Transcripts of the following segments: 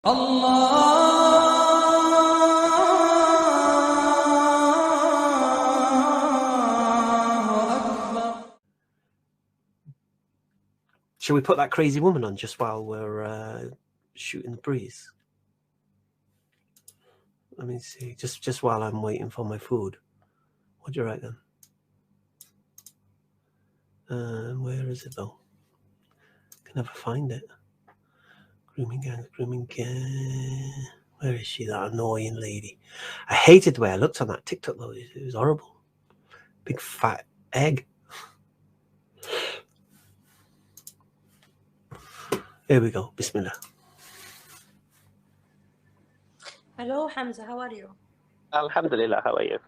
Shall we put that crazy woman on just while we're shooting the breeze? Let me see, just while I'm waiting for my food. What do you reckon? Where is it though? Can never find it. Grooming gang. Where is she, that annoying lady? I hated the way I looked on that TikTok though. It was horrible. Big fat egg. Here we go. Bismillah. Hello, Hamza. How are you? Alhamdulillah. How are you?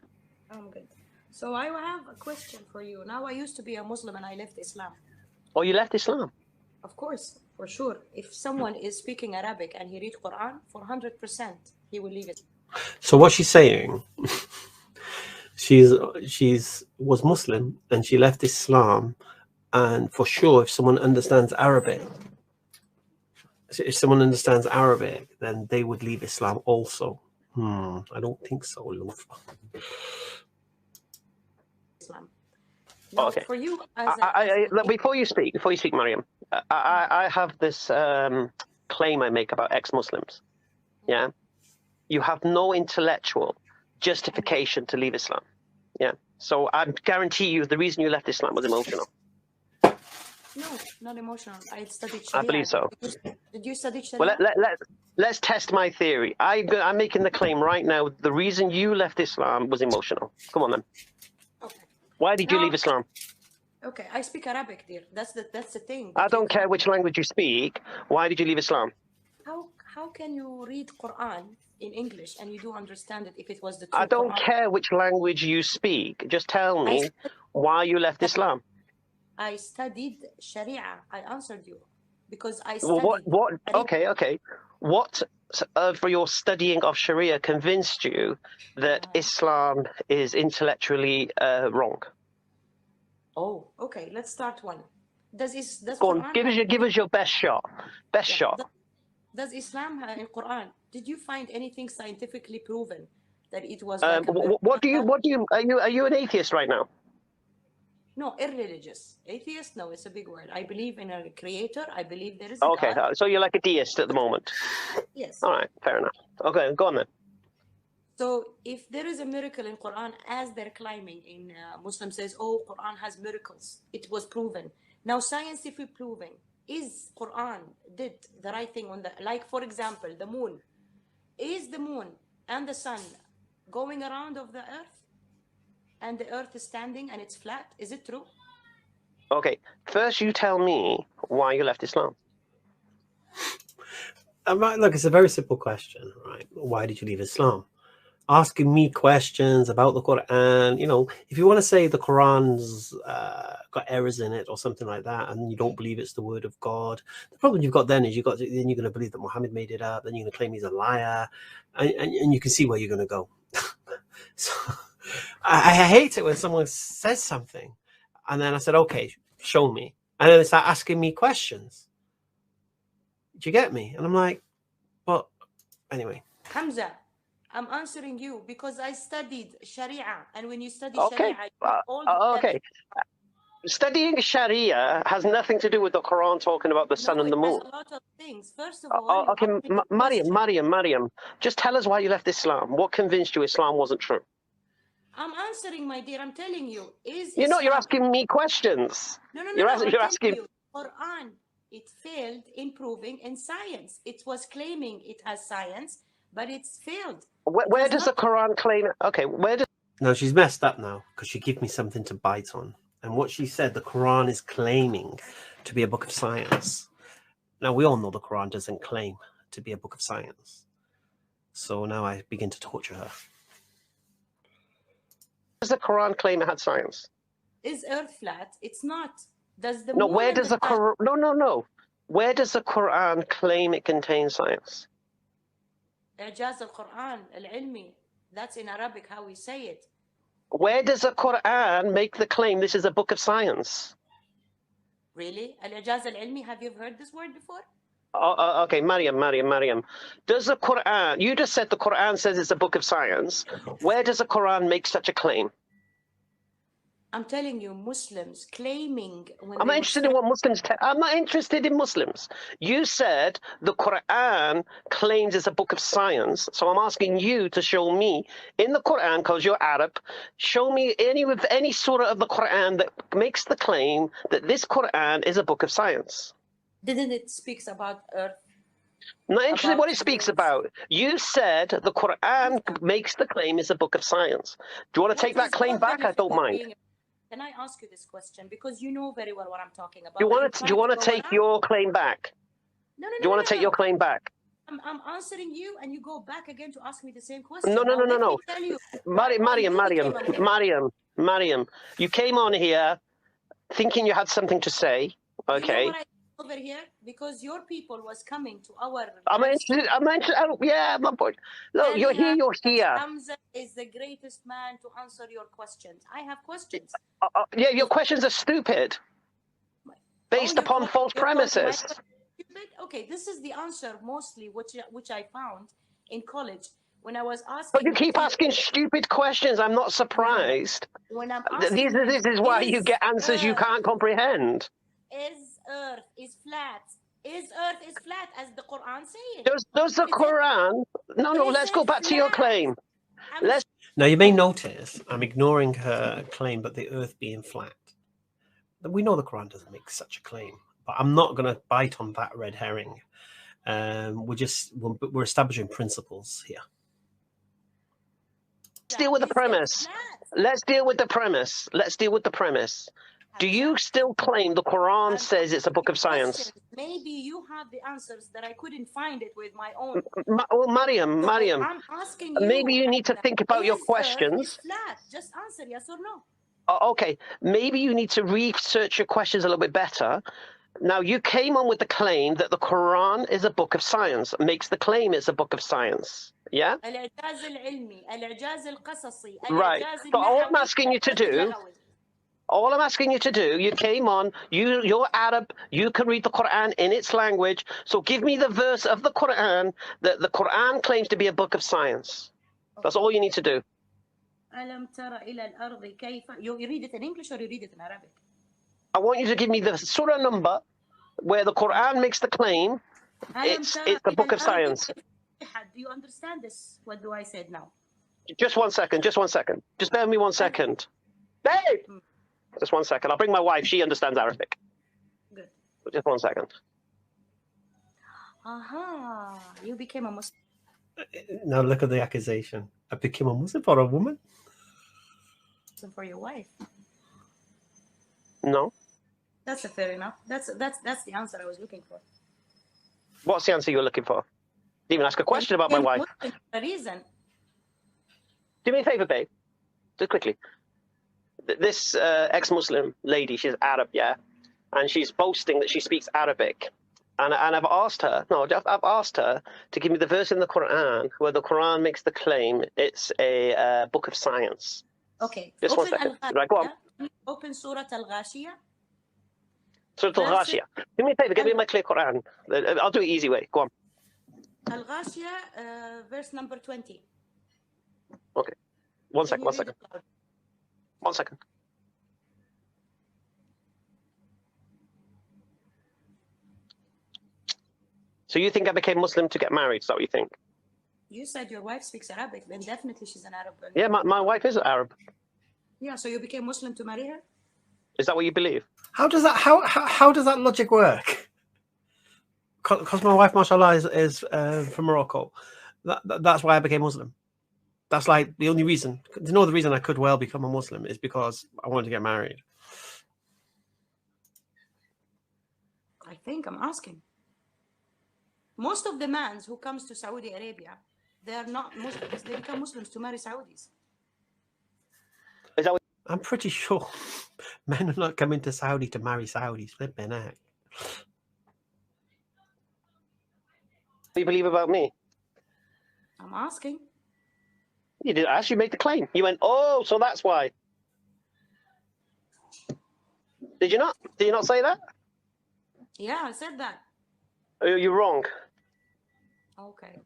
I'm good. So I have a question for you. Now, I used to be a Muslim and I left Islam. Oh, you left Islam? Of course, for sure. If someone is speaking Arabic and he reads Quran, for 100%, he will leave it. So what she's saying, she's was Muslim and she left Islam, and for sure, if someone understands Arabic, then they would leave Islam also. I don't think so, love. Islam. Now, okay. For you, before you speak, Mariam, I have this claim I make about ex-Muslims. Yeah, you have no intellectual justification to leave Islam. Yeah, so I guarantee you, the reason you left Islam was emotional. No, not emotional. I studied Sharia. I believe so. Did you study Sharia? Well, let's test my theory. I'm making the claim right now. The reason you left Islam was emotional. Come on then. Okay. Why did you leave Islam? Okay, I speak Arabic, dear. That's the thing. I don't care which language you speak. Why did you leave Islam? How can you read Quran in English and you do understand it if it was the I don't Quran? care which language you speak. Just tell me why you left Islam. I studied Sharia. I answered you because I studied. What? Okay. What for your studying of Sharia convinced you that Islam is intellectually wrong? Oh, okay. Let's start one. Does Go on, give us your best shot. Shot. Does Islam have in Quran? Did you find anything scientifically proven that it was? What do you? Are you an atheist right now? No, irreligious. Atheist? No, it's a big word. I believe in a creator. I believe there is a God. So you're like a deist at the moment. Yes. All right, fair enough. Okay, go on then. So if there is a miracle in Quran, as they're claiming in Muslim says, oh, Quran has miracles. It was proven. Now, scientifically proving, is Quran did the right thing on the, like, for example, the moon. Is the moon and the sun going around of the earth? And the earth is standing and it's flat? Is it true? Okay, first you tell me why you left Islam. Look, it's a very simple question, right? Why did you leave Islam? Asking me questions about the Quran, if you want to say the Quran's got errors in it or something like that, and you don't believe it's the word of God, the problem you've got then is then you're going to believe that Muhammad made it up, then you're going to claim he's a liar, and you can see where you're going to go. So I hate it when someone says something and then I said, okay, show me. And then they start asking me questions. Do you get me? And I'm like, but anyway. Hamza, I'm answering you because I studied Sharia. And when you study Sharia, okay. Studying Sharia has nothing to do with the Quran talking about the sun and the moon. It has a lot of things. First of all, okay, Mariam, just tell us why you left Islam. What convinced you Islam wasn't true? I'm answering, my dear. I'm telling you. You're asking me questions. No. You're asking. Quran, it failed in proving in science. It was claiming it has science, but it's failed. Where does the Quran claim? Okay, where does? No, she's messed up now because she gave me something to bite on. And what she said, the Quran is claiming to be a book of science. Now, we all know the Quran doesn't claim to be a book of science. So now I begin to torture her. Does the Quran claim it had science? Is Earth flat? It's not. Does the no? Where does the Quran? No. Where does the Quran claim it contains science? JAZAKALLAH al-ilmi. That's in Arabic how we say it. Where does the Quran make the claim this is a book of science? Really? Al-Ijaz al-ilmi, have you heard this word before? Okay, Mariam. Does the Quran, you just said the Quran says it's a book of science. Where does the Quran make such a claim? I'm telling you, Muslims claiming when I'm they not were interested in what Muslims I'm not interested in Muslims. You said the Quran claims it's a book of science. So I'm asking you to show me in the Quran, because you're Arab, show me any surah of the Quran that makes the claim that this Quran is a book of science. didn't it speaks about earth? I'm not interested in what it About speaks words. about. You said the Quran makes the claim it's a book of science. Do you want to take that claim back? I don't mind. Can I ask you this question? Because you know very well what I'm talking about. Do you want to take your claim back? No. Do you want to take your claim back? I'm answering you, and you go back again to ask me the same question. No. Let me tell you. Mariam, you came on here thinking you had something to say. Okay. You know what I over here? Because your people was coming to our. I'm interested. Yeah, my boy. Look, you're here. Hamza is the greatest man to answer your questions. I have questions. Yeah, your questions are stupid, based upon false premises. Okay, this is the answer mostly, which I found in college when I was asking. But you keep asking stupid questions. I'm not surprised. When I'm asking, this is why you get answers you can't comprehend. Is Earth is flat? Is Earth is flat as the Quran says? Does the Quran? No. Let's go back to your claim. Now you may notice I'm ignoring her claim about the Earth being flat. We know the Quran doesn't make such a claim, but I'm not going to bite on that red herring. We're establishing principles here. Let's deal with the premise. Let's deal with the premise. Do you still claim the Quran says it's a book of science? Maybe you have the answers that I couldn't find it with my own. Well, Mariam, I'm asking you. Maybe you need to think about your questions. Flat. Just answer yes or no. Okay, maybe you need to research your questions a little bit better. Now, you came on with the claim that the Quran is a book of science, makes the claim it's a book of science. Yeah? Right. So all I'm asking you to do, you came on, you're Arab, you can read the Quran in its language, so give me the verse of the Quran that the Quran claims to be a book of science. That's all you need to do. You read it in English or you read it in Arabic? I want you to give me the surah number where the Quran makes the claim it's the book of science. Do you understand this? What do I say now? Just one second. Just bear with me 1 second. Babe! Just 1 second. I'll bring my wife. She understands Arabic. Good. Just 1 second. You became a Muslim. Now look at the accusation. I became a Muslim for a woman? For your wife. No. That's fair enough. That's the answer I was looking for. What's the answer you're looking for? Didn't even ask a question about my wife. A reason. Do me a favor, babe. Just quickly. This ex-Muslim lady, she's Arab, yeah? And she's boasting that she speaks Arabic. And I've asked her to give me the verse in the Quran where the Quran makes the claim it's a book of science. Okay. Just 1 second. Right, go on. Open Surah Al-Ghashiyah. Surah Al-Ghashiyah. Do me a favor, give me my clear Quran. I'll do it easy way. Go on. Al-Ghashiyah, verse number 20. Okay. 1 second. 1 second. So you think I became Muslim to get married? Is that what you think? You said your wife speaks Arabic, then definitely she's an Arab girl. Yeah, my wife is Arab. Yeah, so you became Muslim to marry her? Is that what you believe? How does that logic work? Because my wife, mashallah, is from Morocco. That's why I became Muslim. That's like the only reason. There's no other reason I could well become a Muslim is because I wanted to get married. I think I'm asking. Most of the men who comes to Saudi Arabia, they are not Muslims. They become Muslims to marry Saudis. Is that what I'm pretty sure men are not coming to Saudi to marry Saudis. Flipping heck. you believe about me? I'm asking. You didn't ask, you made the claim. You went, oh, so that's why. Did you not? Did you not say that? Yeah, I said that. You're wrong. Okay.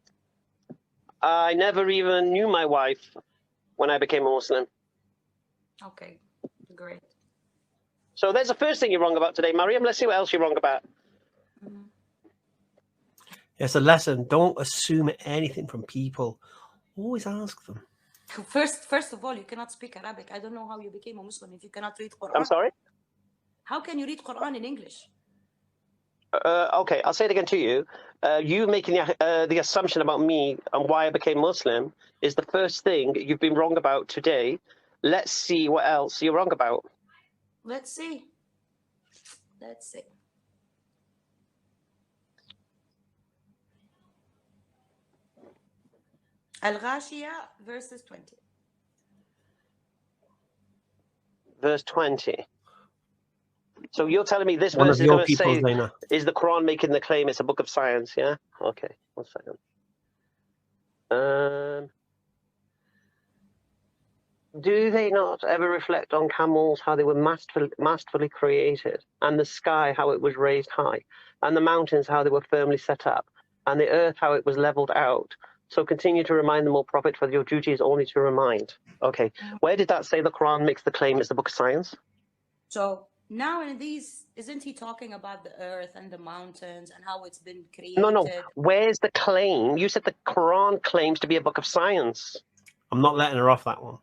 I never even knew my wife when I became a Muslim. Okay. Great. So there's the first thing you're wrong about today, Mariam. Let's see what else you're wrong about. It's a lesson. Don't assume anything from people. Always ask them. First of all, you cannot speak Arabic. I don't know how you became a Muslim if you cannot read Quran. I'm sorry? How can you read Quran in English? Okay, I'll say it again to you. You making the assumption about me and why I became Muslim is the first thing you've been wrong about today. Let's see what else you're wrong about. Let's see. Let's see. Al-Ghashiyah verses 20. Verse 20. So you're telling me this One verse of is your going to people, say, Zaina. is the Quran making the claim it's a book of science, yeah? Okay, 1 second. Do they not ever reflect on camels, how they were masterfully created, and the sky, how it was raised high, and the mountains, how they were firmly set up, and the earth, how it was leveled out? So continue to remind them, O Prophet, for your duty is only to remind. Okay, where did that say the Quran makes the claim it's the book of science? So now in these, isn't he talking about the earth and the mountains and how it's been created? No. Where's the claim? You said the Quran claims to be a book of science. I'm not letting her off that one.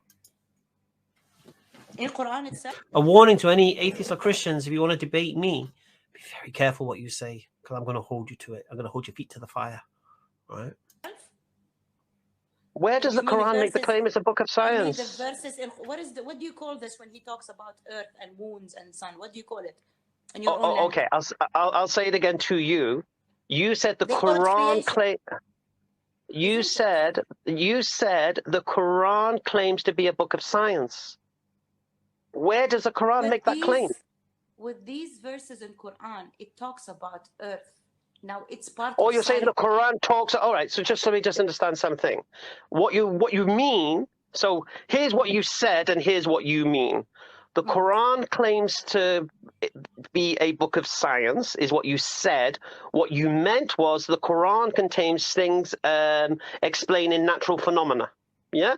In Quran itself? A warning to any atheists or Christians: if you want to debate me, be very careful what you say, because I'm going to hold you to it. I'm going to hold your feet to the fire. Right? Where does the Quran make the claim it's a book of science? The verses in, what do you call this when he talks about earth and moons and sun? What do you call it? In your own language? Okay, I'll say it again to you. You said the Quran claim. You said the Quran claims to be a book of science. Where does the Quran make that claim? With these verses in Quran, it talks about earth. Now it's part. Oh, you're saying the Quran talks. All right. So just let me just understand something. What you mean. So here's what you said, and here's what you mean. The Quran claims to be a book of science, is what you said. What you meant was the Quran contains things explaining natural phenomena. Yeah.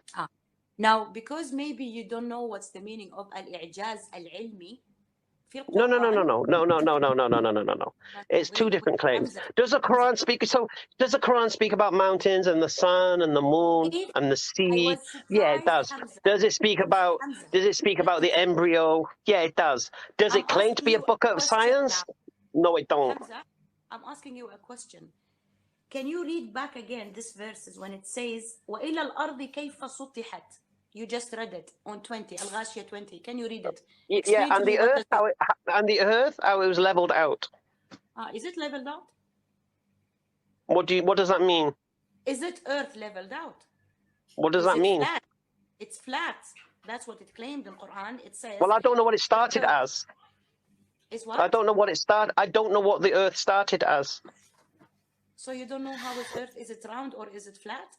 Now, because maybe you don't know what's the meaning of al-i'jaz al-ilmi. No. It's two different claims. Does the Quran speak? So does the Quran speak about mountains and the sun and the moon and the sea? Yeah, it does. Does it speak about? Does it speak about the embryo? Yeah, it does. Does it claim to be a book of science? No, it don't. I'm asking you a question. Can you read back again this verses when it says وَإِلَى الْأَرْضِ كَيْفَ سُطِحَتْ? You just read it on 20, Al-Ghashiyah 20. Can you read it? Yeah, and the earth, how it was leveled out. Is it leveled out? What does that mean? Is it earth leveled out? What does that mean? Flat? It's flat. That's what it claimed in Quran. It says. Well, I don't know what it started as. Is what? I don't know what it started. I don't know what the earth started as. So you don't know how it's earth? Is it round or is it flat?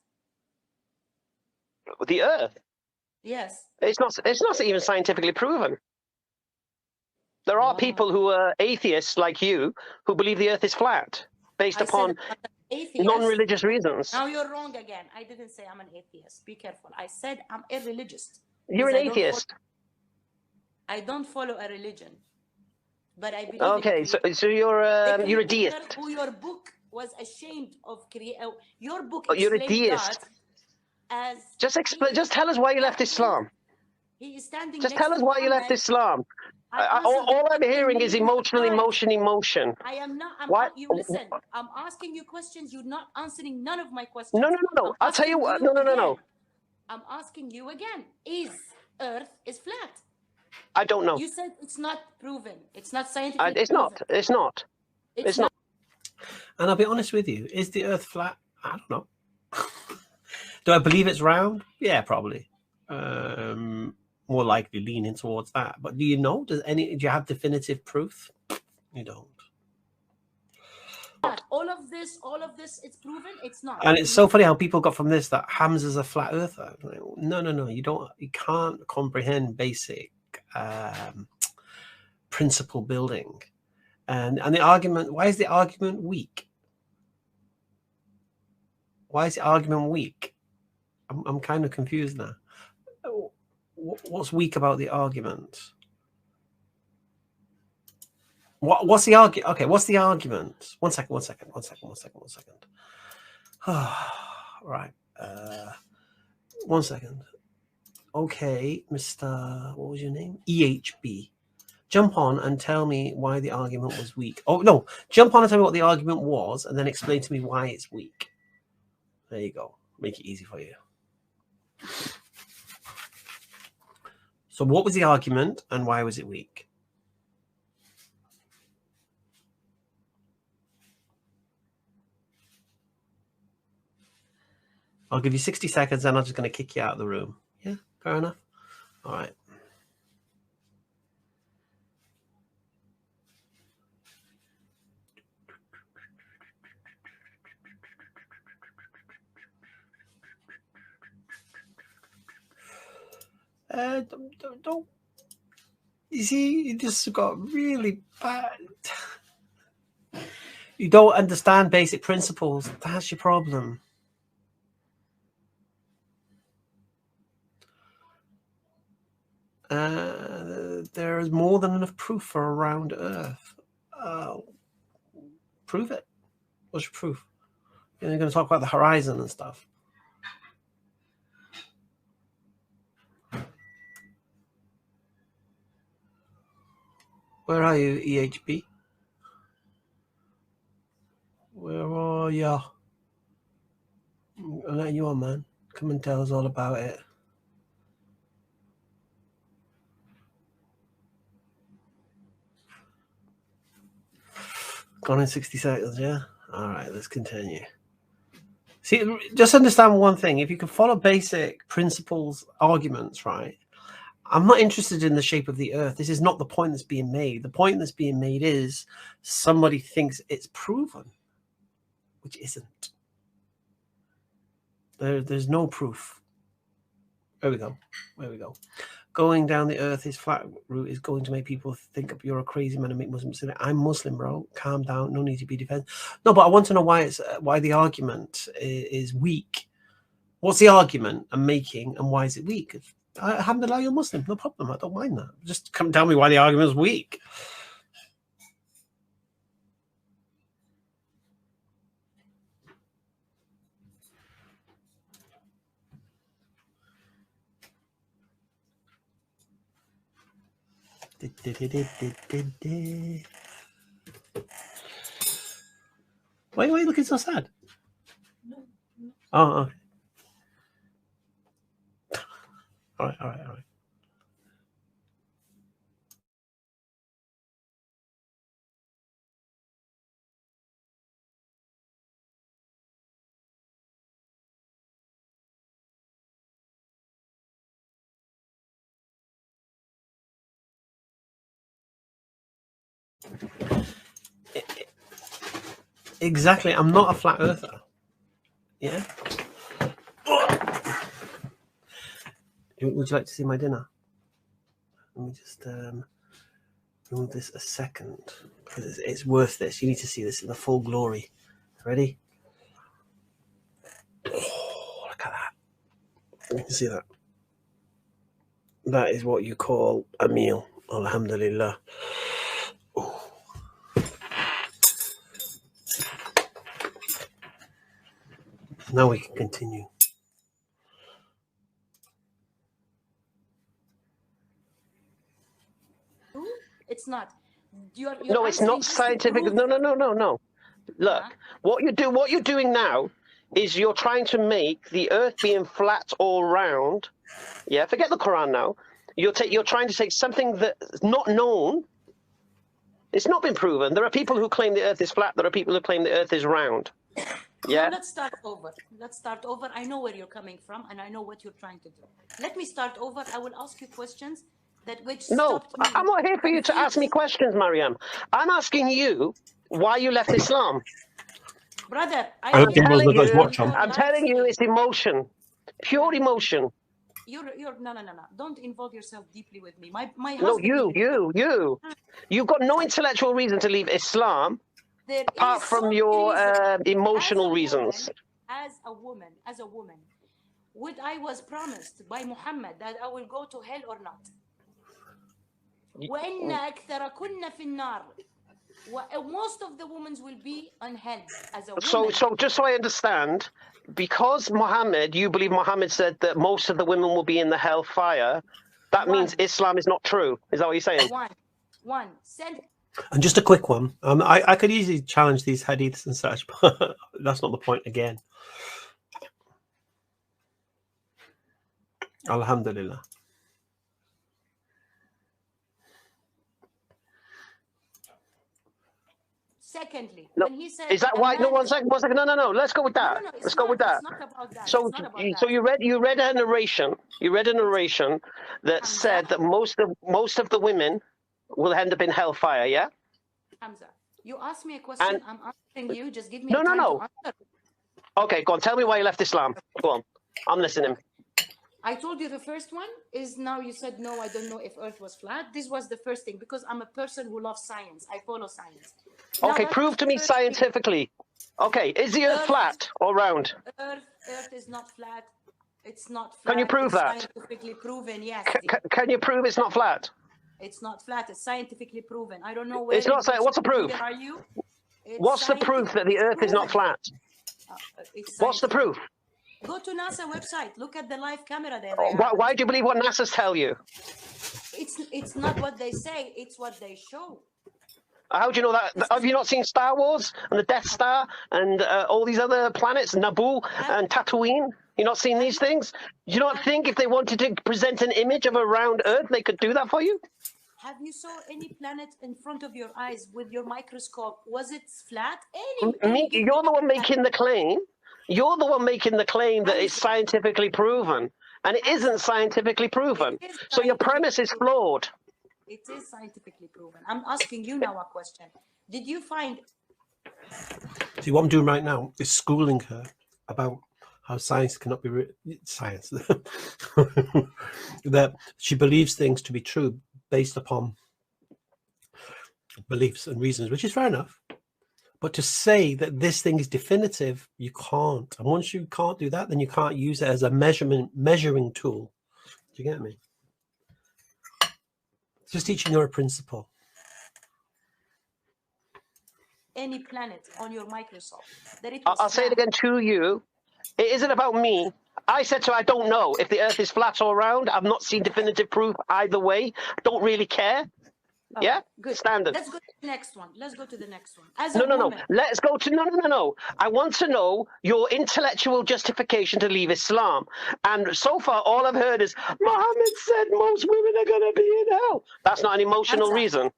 The earth. Yes. It's not even scientifically proven. There are people who are atheists like you who believe the earth is flat based upon non-religious reasons. Now you're wrong again. I didn't say I'm an atheist. Be careful. I said I'm irreligious. You're an atheist. I don't follow a religion, but I believe. Okay, so you're a deist. Who your book was ashamed of creating. Your book. You're a deist. Just explain. Just tell us why you left Islam. He is standing. Just tell us why you left Islam. All I'm hearing is emotion. I am not. You listen. I'm asking you questions. You're not answering none of my questions. No. I'll tell you what. No. I'm asking you again. Is Earth is flat? I don't know. You said it's not proven. It's not scientific. It's not. It's not. And I'll be honest with you. Is the Earth flat? I don't know. Do I believe it's round? Yeah, probably. More likely leaning towards that. But do you know? Do you have definitive proof? You don't. All of this, it's proven. It's not. And it's so funny how people got from this that Hamza's a flat earther. Like, no. You don't. You can't comprehend basic principle building. And the argument. Why is the argument weak? Why is the argument weak? I'm kind of confused now. What's weak about the argument? What's the argument? Okay, what's the argument? One second. Right. 1 second. Okay, Mr. What was your name? EHB. Jump on and tell me why the argument was weak. Oh, no. Jump on and tell me what the argument was and then explain to me why it's weak. There you go. Make it easy for you. So what was the argument and why was it weak? I'll give you 60 seconds and I'm just going to kick you out of the room. Yeah, fair enough. All right. Don't. You see, you just got really bad. You don't understand basic principles. That's your problem. There is more than enough proof for a round Earth. Prove it. What's your proof? You're going to talk about the horizon and stuff. Where are you, EHB? Where are you? I'm letting you on, man. Come and tell us all about it. Gone in 60 seconds, yeah? All right, let's continue. See, just understand one thing. If you can follow basic principles, arguments, right? I'm not interested in the shape of the Earth. This is not the point that's being made. The point that's being made is somebody thinks it's proven, which isn't. There's no proof. There we go. There we go. Going down the Earth is flat route is going to make people think you're a crazy man and make Muslims say, I'm Muslim, bro. Calm down. No need to be defensive. No, but I want to know why the argument is weak. What's the argument I'm making and why is it weak? Alhamdulillah, you're Muslim. No problem. I don't mind that. Just come tell me why the argument is weak. Why are you looking so sad? No. Oh, okay. All right. Exactly. I'm not a flat earther. Yeah. Would you like to see my dinner? Let me just move this a second because it's worth this. You need to see this in the full glory. Ready? Oh, look at that. You can see that. That is what you call a meal. Alhamdulillah. Oh. Now we can continue. It's not. No, it's not scientific. No. Look, what you're doing now is you're trying to make the Earth being flat all round. Yeah, forget the Quran now. You're trying to take something that's not known. It's not been proven. There are people who claim the Earth is flat. There are people who claim the Earth is round. Yeah. Let's start over. I know where you're coming from, and I know what you're trying to do. Let me start over. I will ask you questions No, I'm not here for you to ask me questions, Mariam. I'm asking you why you left Islam. Brother, I'm telling you it's emotion, pure emotion. You're no. Don't involve yourself deeply with me. My no, husband. You've got no intellectual reason to leave Islam apart from your emotional reasons. as a woman, would I was promised by Muhammad that I will go to hell or not? وَإِنَّ أَكْثَرَكُنَّ فِي النَّارِ. Most of the women will be on hell as a woman. So just so I understand, because Muhammad, you believe Muhammad said that most of the women will be in the hellfire, that means Islam is not true. Is that what you're saying? One. Send. And just a quick one. I could easily challenge these hadiths and such, but that's not the point again. Alhamdulillah. Secondly, no, when he said, is that why? No, one second. No. Let's go with that. No, Let's go with that. It's not about that. So you read a narration. You read a narration that Hamza, said that most of the women will end up in hellfire. Yeah. Hamza, you asked me a question. And, I'm answering you. Just give me no. to answer. Okay, go on. Tell me why you left Islam. Go on. I'm listening. I told you the first one is now you said no, I don't know if Earth was flat. This was the first thing because I'm a person who loves science. I follow science. Okay, prove to me scientifically. Okay, is the Earth flat or round? Earth is not flat. It's not flat. Can you prove that? Scientifically proven, yes. Can you prove it's not flat? It's not flat. It's scientifically proven. I don't know where. It's not. What's the proof? Are you? What's the proof that the Earth is not flat? What's the proof? Go to NASA website. Look at the live camera there. Why do you believe what NASA's tell you? It's not what they say. It's what they show. How do you know that? Have you not seen Star Wars and the Death Star and all these other planets, Naboo and Tatooine? You not seen these things? Do you not think if they wanted to present an image of a round Earth, they could do that for you? Have you saw any planet in front of your eyes with your microscope? Was it flat? You're the one making the claim. You're the one making the claim that it's scientifically proven, and it isn't scientifically proven. So your premise is flawed. It is scientifically proven. I'm asking you now a question. Did you find... See, what I'm doing right now is schooling her about how science cannot be science. That she believes things to be true based upon beliefs and reasons, which is fair enough. But to say that this thing is definitive, you can't. And once you can't do that, then you can't use it as a measuring tool. Do you get me? It's just teaching her a principle. Any planet on your microscope that it I'll say it again to you. It isn't about me. I said so. I don't know if the Earth is flat or round. I've not seen definitive proof either way. I don't really care. Okay, yeah, good. Standard. Let's go to the next one. Let's go to the next one. No. Let's go to no. I want to know your intellectual justification to leave Islam. And so far, all I've heard is Muhammad said most women are going to be in hell. That's not an emotional reason.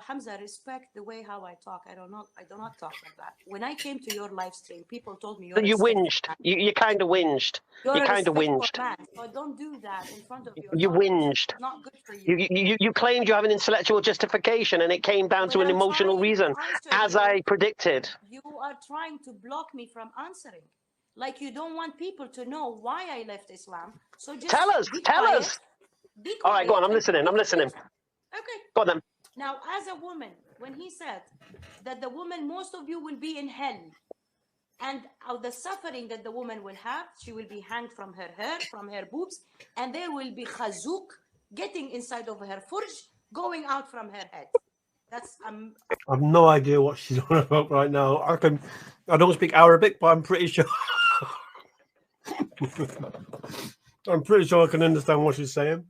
Hamza, respect the way how I talk. I do not talk like that. When I came to your live stream, people told me you whinged. You kind of whinged. You kind of whinged. So don't do that in front of your You whinged. It's not good for you. You claimed you have an intellectual justification, and it came down to an emotional reason, as I predicted. You are trying to block me from answering. Like you don't want people to know why I left Islam. So just tell us. All right, go on. I'm listening. Okay. Go on then. Now, as a woman, when he said that the woman, most of you will be in hell, and the suffering that the woman will have, she will be hanged from her hair, from her boobs, and there will be khazuk getting inside of her furj, going out from her head. That's I have no idea what she's on about right now. I don't speak Arabic, but I'm pretty sure I'm pretty sure I can understand what she's saying.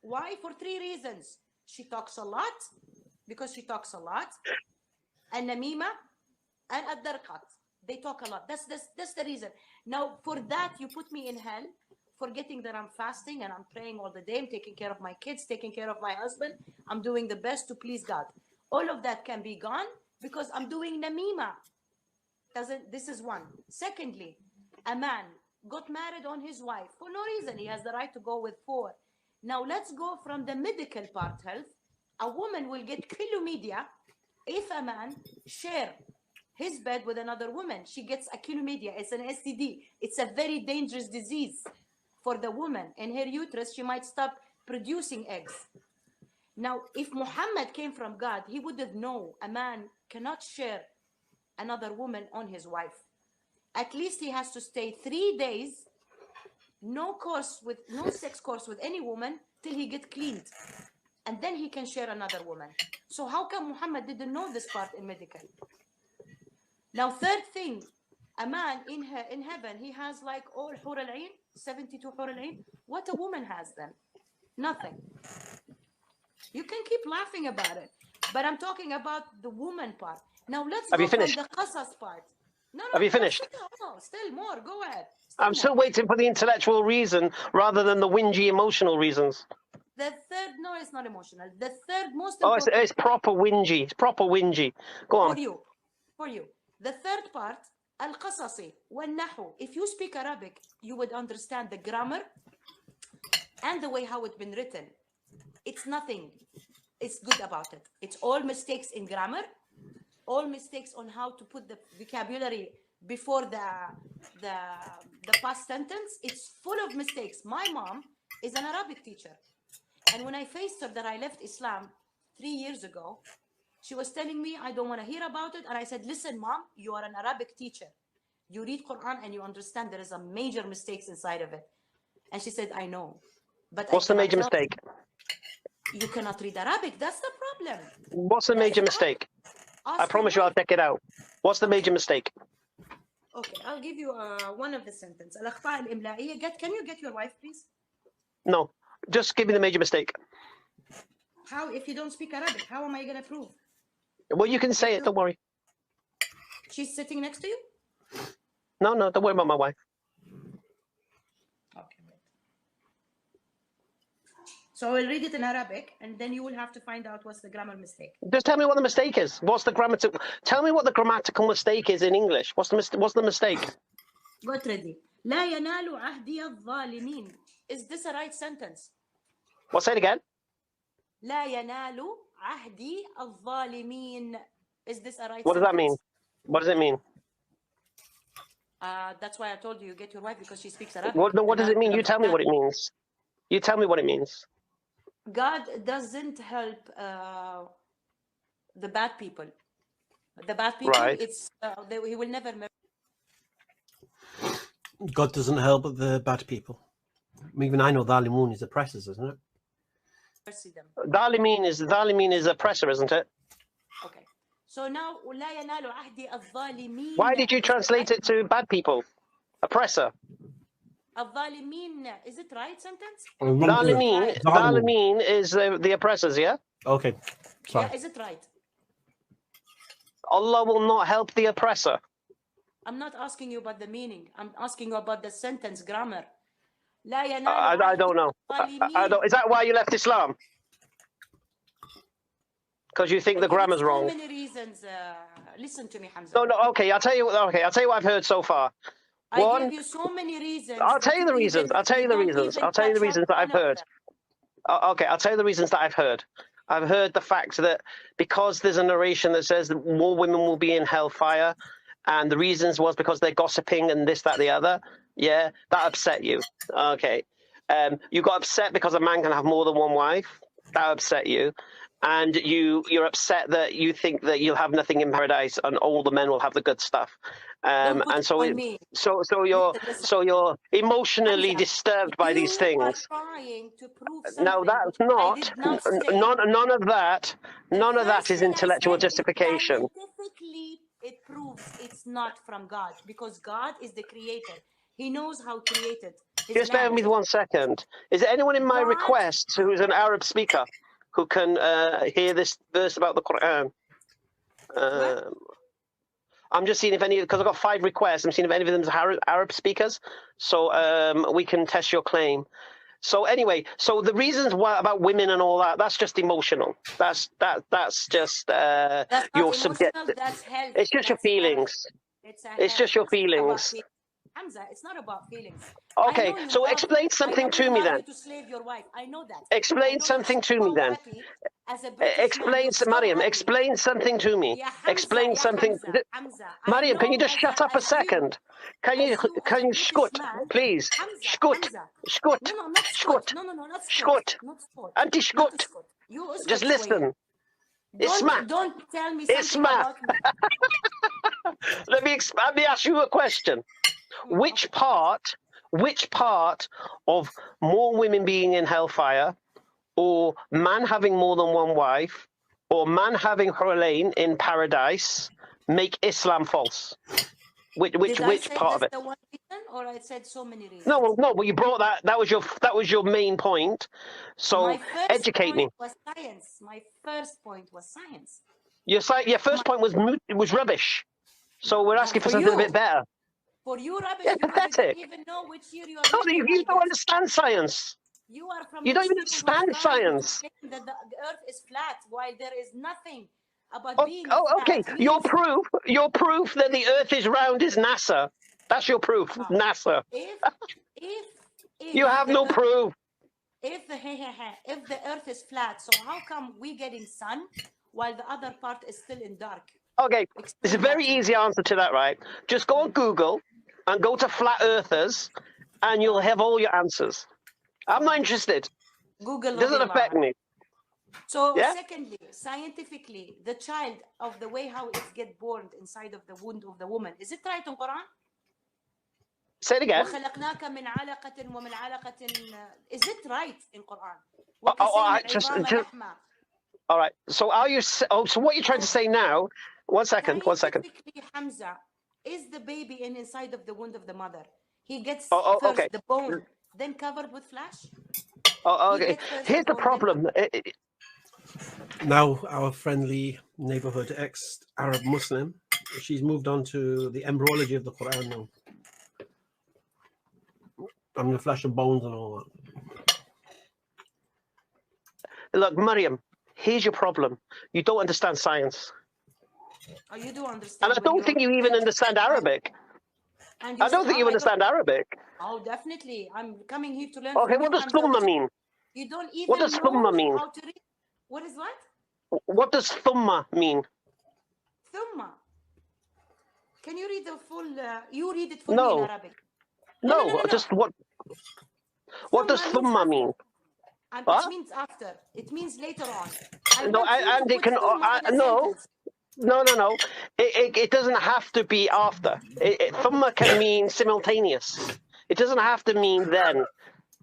Why? For 3 reasons. She talks a lot, because she talks a lot. And Namima and Ad-Darqat, they talk a lot. That's the reason. Now, for that, you put me in hell, forgetting that I'm fasting and I'm praying all the day. I'm taking care of my kids, taking care of my husband. I'm doing the best to please God. All of that can be gone because I'm doing Namima. This is one. Secondly, a man got married on his wife for no reason. He has the right to go with 4. Now let's go from the medical part health. A woman will get chlamydia if a man share his bed with another woman. She gets a chlamydia. It's an STD. It's a very dangerous disease for the woman. In her uterus, she might stop producing eggs. Now, if Muhammad came from God, he would have known a man cannot share another woman on his wife. At least he has to stay 3 days, no sex course with any woman till he get cleaned. And then he can share another woman. So how come Muhammad didn't know this part in medical? Now, third thing, a man in heaven, he has like all Hur al-Ain, 72 Hur al-Ain. What a woman has then? Nothing. You can keep laughing about it, but I'm talking about the woman part. Now let's go from the qasas part. No, Have you finished? No, still more. Go ahead. I'm still waiting for the intellectual reason rather than the whingy emotional reasons. The third, no, it's not emotional. The third most important. Oh, it's proper whingy. It's proper whingy. Go on. For you. The third part, al-qasasi wal-nahu. If you speak Arabic, you would understand the grammar and the way how it's been written. It's nothing. It's good about it. It's all mistakes in grammar, all mistakes on how to put the vocabulary before the past sentence. It's full of mistakes. My mom is an Arabic teacher. And when I faced her that I left Islam 3 years ago, she was telling me, I don't want to hear about it. And I said, listen, Mom, you are an Arabic teacher. You read Quran and you understand there is a major mistakes inside of it. And she said, I know. But what's the major mistake? You cannot read Arabic. That's the problem. What's the major mistake? I promise you I'll check it out. What's the major mistake? Okay, I'll give you one of the sentence. Can you get your wife, please? No. Just give me the major mistake. How, if you don't speak Arabic, how am I going to prove? Well, you can say it, don't worry. She's sitting next to you? No, don't worry about my wife. Okay, wait. So I'll read it in Arabic, and then you will have to find out what's the grammar mistake. Just tell me what the mistake is. What's the grammatical? Tell me what the grammatical mistake is in English. What's the mistake? Got ready. لا ينال عهدي الظالمين. Is this a right sentence? Well, say it again. لا ينال عهدي الظالمين. Is this a right What sentence? does that mean? What does it mean? That's why I told you get your wife because she speaks Arabic. What does it mean? You tell me what it means. You tell me what it means. God doesn't help the bad people. The bad people, right. He will never marry. God doesn't help the bad people. Even I know Dhalimun is oppressors, isn't it? Dhalimin is oppressor, isn't it? Okay. So now, لا ينال عهدي الظالمين. Why did you translate it to bad people? Oppressor. الظالمين, is it right sentence? Dhalimin is the oppressors, yeah? Okay. Sorry. Yeah, is it right? Allah will not help the oppressor. I'm not asking you about the meaning. I'm asking you about the sentence grammar. لا ينال I don't know. Is that why you left Islam? Because you think the grammar's wrong. So many reasons. Listen to me, Hamza. No. Okay, I'll tell you what I've heard so far. I give you so many reasons. I'll tell you the reasons. I'll tell you the reasons that I've heard. Okay, I'll tell you the reasons that I've heard. I've heard the fact that because there's a narration that says that more women will be in hellfire, and the reasons was because they're gossiping and this, that, the other. Yeah, that upset you. Okay. You got upset because a man can have more than one wife. That upset you. And you're upset that you think that you'll have nothing in paradise and all the men will have the good stuff. And so you're emotionally disturbed by these things. No, that's not. None of that is intellectual justification. Scientifically, it proves it's not from God because God is the creator. He knows how to create it. Just bear with me 1 second. Is there anyone in my request who is an Arab speaker who can hear this verse about the Quran? I'm just seeing if any, because I've got 5 requests. I'm seeing if any of them are Arab speakers, so we can test your claim. So anyway, so the reasons why about women and all that—that's just emotional. That's just your subjective. It's just your feelings. It's just your feelings. Hamza, it's not about feelings. Okay, so explain something to me then. To slave your wife. I know that. Explain something to me then. as a British man, Explain, you're so Mariam, happy. explain something to me. Yeah, Hamza, Explain something. Hamza, Mariam, can you just as shut up a as you, second? Can as you a British scoot, man, please? Hamza, Scoot, Hamza. scoot, No, no, not scoot, Scott. No, not Scott. scoot, Not Scott. Not anti-scoot. Scott. You Just اسكت شوية. listen. Isma, Don't tell me something Isma. about me. Let me ask you a question. Which part of more women being in hellfire, or man having more than one wife, or man having Hurlain in paradise make Islam false? Which Did I say part of that's it? the one reason, or I said so many reasons? No. Well, you brought that. That was your main point. So My first educate me. point was science. My first point was science. Your first point was rubbish. So we're asking for something a bit better. For you, rubbish, Yeah, because pathetic. you don't even know which year you are No, living. you don't understand science. You are from You those don't even people who understand started to science. claim that the earth is flat, while there is nothing about Oh, being okay. flat. Your proof that the earth is round is NASA. That's your proof. NASA. If You have no proof. if the earth is flat, so how come we getting sun while the other part is still in dark? Okay, there's a very easy answer to that, right? Just go on Google and go to flat earthers, and you'll have all your answers. I'm not interested. Google It doesn't affect me. So yeah? Secondly, scientifically, the child of the way how it get born inside of the womb of the woman, is it right in Quran? Say it again. وخلقناك من علقة ومن علقة. Is it right in Quran? All right. So are you? So what you're trying to say now? 1 second. 1 second. Scientifically, Hamza, is the baby inside of the womb of the mother? He gets okay. the bone, then covered with flesh. Okay. Here's the problem. Now our friendly neighborhood ex-Arab Muslim, she's moved on to the embryology of the Quran now. And the flesh and bones and all that. Look, Mariam, here's your problem. You don't understand science. Oh, you do understand. And I don't think you even understand Arabic. I don't think you understand Arabic. Oh, definitely. I'm coming here to learn. Okay, what does thumma mean? You don't even what does thumma mean? How to read. What is what? What does thumma mean? Thumma. Can you read the full? You read it for me in Arabic. No. Just what? What does thumma mean? It means after. It means later on. No, and it can. No. It doesn't have to be after. Thumma can mean simultaneous. It doesn't have to mean then.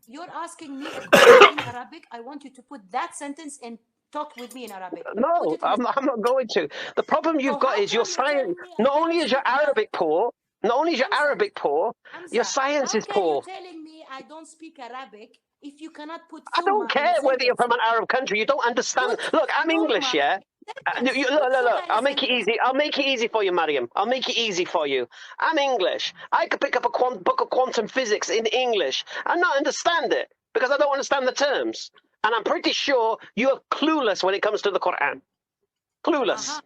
You're asking me a question in Arabic. I want you to put that sentence and talk with me in Arabic. No, I'm not going to. The problem you've got is your science. Not only is your Arabic poor, your science is poor. You're telling me I don't speak Arabic if you cannot put. I don't care whether you're from an Arab country. You don't understand. Look, I'm English, yeah. Look. I'll make it easy. I'll make it easy for you, Mariam. I'll make it easy for you. I'm English. I could pick up a book of quantum physics in English and not understand it because I don't understand the terms. And I'm pretty sure you're clueless when it comes to the Quran. Clueless.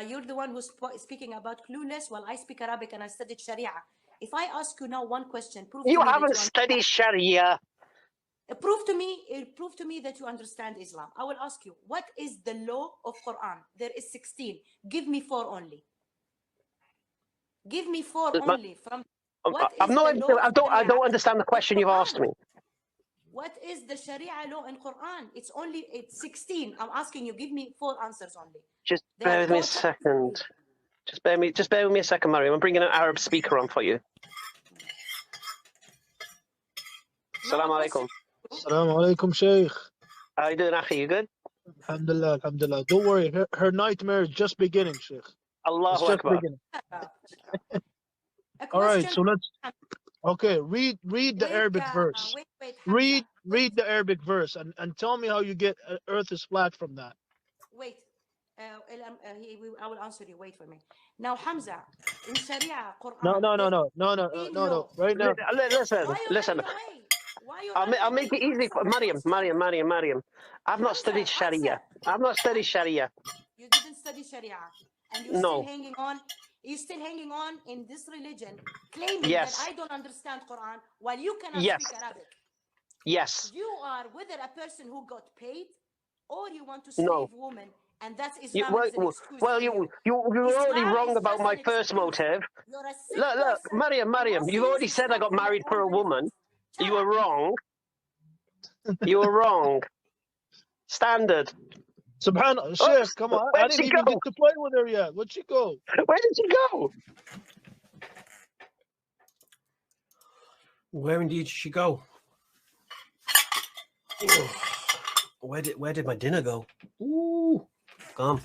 You're the one who's speaking about clueless while I speak Arabic and I studied Sharia. If I ask you now one question, you haven't studied Sharia. Prove to me that you understand Islam. I will ask you, what is the law of Quran? There is 16. Give me 4 only. Give me 4 only. From what is I don't understand the question you've asked me. What is the Sharia law in Quran? It's 16. I'm asking you, give me 4 answers only. Just bear with me a second. Just bear with me a second, Mariam. I'm bringing an Arab speaker on for you. Assalamu alaikum. Assalamu alaikum, Sheikh. How you doing, Akhi? You good? Alhamdulillah. Don't worry. Her nightmare is just beginning, Sheikh. Allahu Akbar. All right, so let's. Okay, read the Arabic verse. Read the Arabic verse and tell me how you get Earth is flat from that. Wait. I will answer you. Wait for me. Now, Hamza, in Sharia, Quran. No. Right now. Listen. I'll make it easy for Mariam. I've not studied Sharia. You didn't study Sharia, and you're still hanging on. You're still hanging on in this religion, claiming that I don't understand Quran while you cannot speak Arabic. Yes. You are whether a person who got paid, or you want to No. slave women, and that's You, Islam as an excuse well, for you. you're already Islam wrong is about just my an first excuse. motive. You're a sick Look, person Mariam, who wants to you've already use said I Islam got for your married for own a woman. benefit. You were wrong. You were wrong. Standard. Subhanallah, Oops, Sheikh, come on. where I did she didn't even go? get to play with her yet. Where'd she go? Where did she go? Where indeed did she go? Oh, where did my dinner go? Ooh, gone.